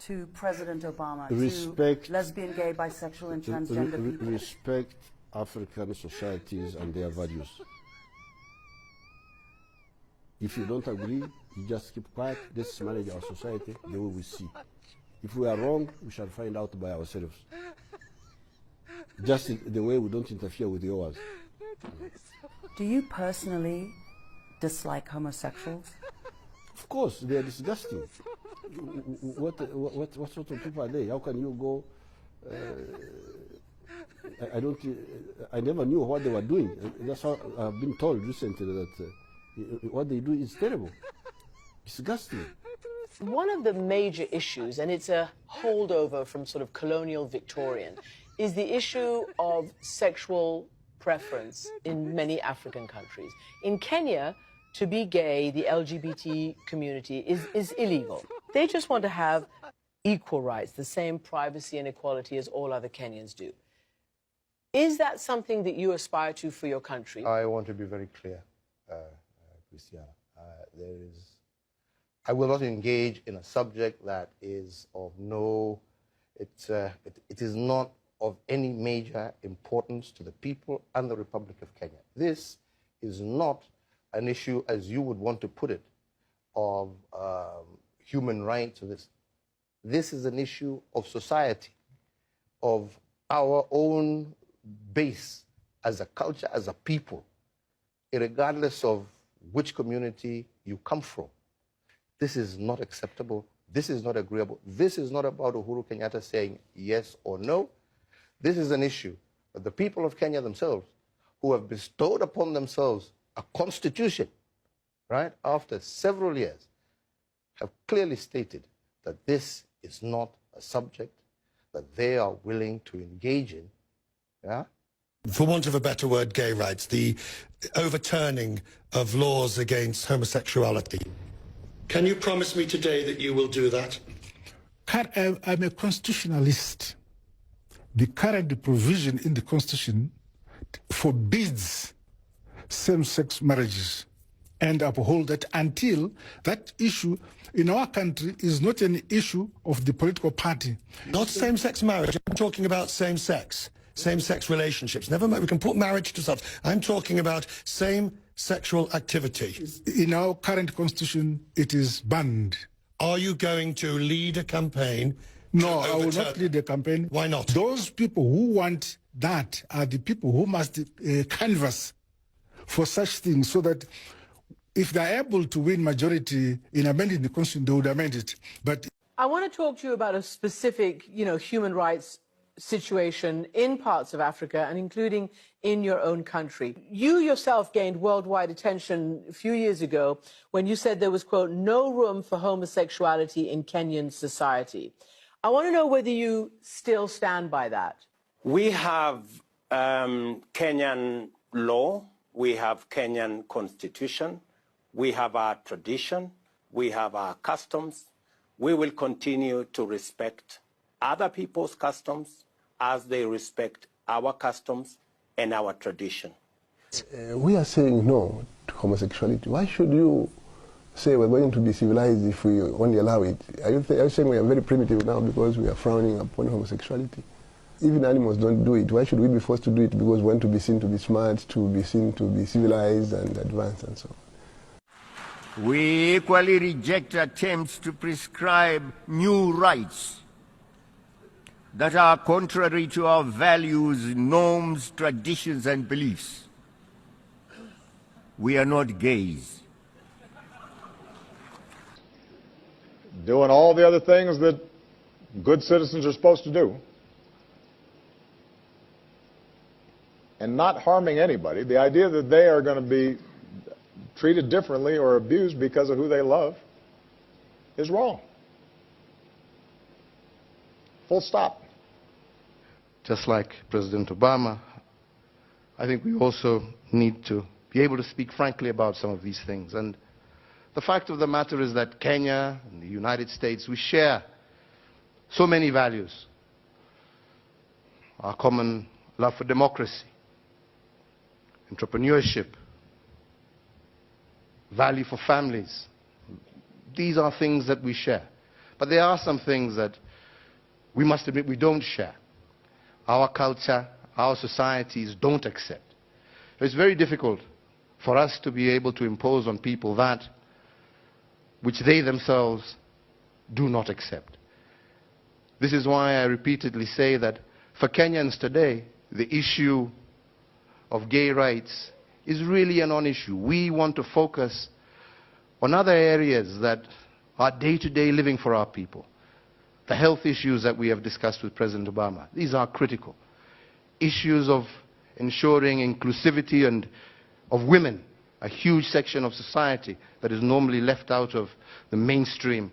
to President Obama, respect, to lesbian, gay, bisexual, and transgender people? Respect African societies and their values. If you don't agree, you just keep quiet. Let's manage our society the way we see. If we are wrong, we shall find out by ourselves. Just the way we don't interfere with yours. Do you personally dislike homosexuals? Of course, they are disgusting. What sort of people are they? How can you go? I never knew what they were doing. That's how I've been told recently that what they do is terrible, disgusting. One of the major issues, and it's a holdover from sort of colonial Victorian, is the issue of sexual preference in many African countries. In Kenya, to be gay, the LGBT community is illegal. They just want to have equal rights, the same privacy and equality as all other Kenyans do. Is that something that you aspire to for your country? I want to be very clear, Christiana. I will not engage in a subject that is of no, it is not of any major importance to the people and the Republic of Kenya. This is not an issue, as you would want to put it, of human rights. This is an issue of society, of our own base as a culture, as a people, regardless of which community you come from. This is not acceptable. This is not agreeable. This is not about Uhuru Kenyatta saying yes or no. This is an issue that the people of Kenya themselves, who have bestowed upon themselves a constitution, right, after several years, have clearly stated that this is not a subject that they are willing to engage in. Yeah? For want of a better word, gay rights, the overturning of laws against homosexuality. Can you promise me today that you will do that? I'm a constitutionalist. The current provision in the Constitution forbids same-sex marriages and uphold that until that issue in our country is not an issue of the political party. Not same-sex marriage. I'm talking about same-sex relationships. Never mind, we can put marriage to such. I'm talking about same sexual activity. In our current constitution, it is banned. Are you going to lead a campaign? No, I will not lead a campaign. Why not? Those people who want that are the people who must canvass for such things, so that if they're able to win majority in amending the constitution, they would amend it. But I want to talk to you about a specific, human rights situation in parts of Africa and including in your own country. You yourself gained worldwide attention a few years ago when you said there was, quote, no room for homosexuality in Kenyan society. I want to know whether you still stand by that. We have Kenyan law, we have Kenyan constitution, we have our tradition, we have our customs. We will continue to respect other people's customs as they respect our customs and our tradition. We are saying no to homosexuality. Why should you say we're going to be civilized if we only allow it? Are you saying we are very primitive now because we are frowning upon homosexuality? Even animals don't do it. Why should we be forced to do it because we want to be seen to be smart, to be seen to be civilized and advanced and so on? We equally reject attempts to prescribe new rights that are contrary to our values, norms, traditions, and beliefs. We are not gays. Doing all the other things that good citizens are supposed to do, and not harming anybody. The idea that they are going to be treated differently or abused because of who they love is wrong. Full stop. Just like President Obama, I think we also need to be able to speak frankly about some of these things. And the fact of the matter is that Kenya and the United States, we share so many values. Our common love for democracy, entrepreneurship, value for families. These are things that we share. But there are some things that we must admit we don't share. Our culture, our societies don't accept. It's very difficult for us to be able to impose on people that which they themselves do not accept. This is why I repeatedly say that for Kenyans today, the issue of gay rights is really a non-issue. We want to focus on other areas that are day-to-day living for our people. The health issues that we have discussed with President Obama, these are critical. Issues of ensuring inclusivity and of women, a huge section of society that is normally left out of the mainstream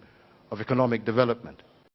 of economic development.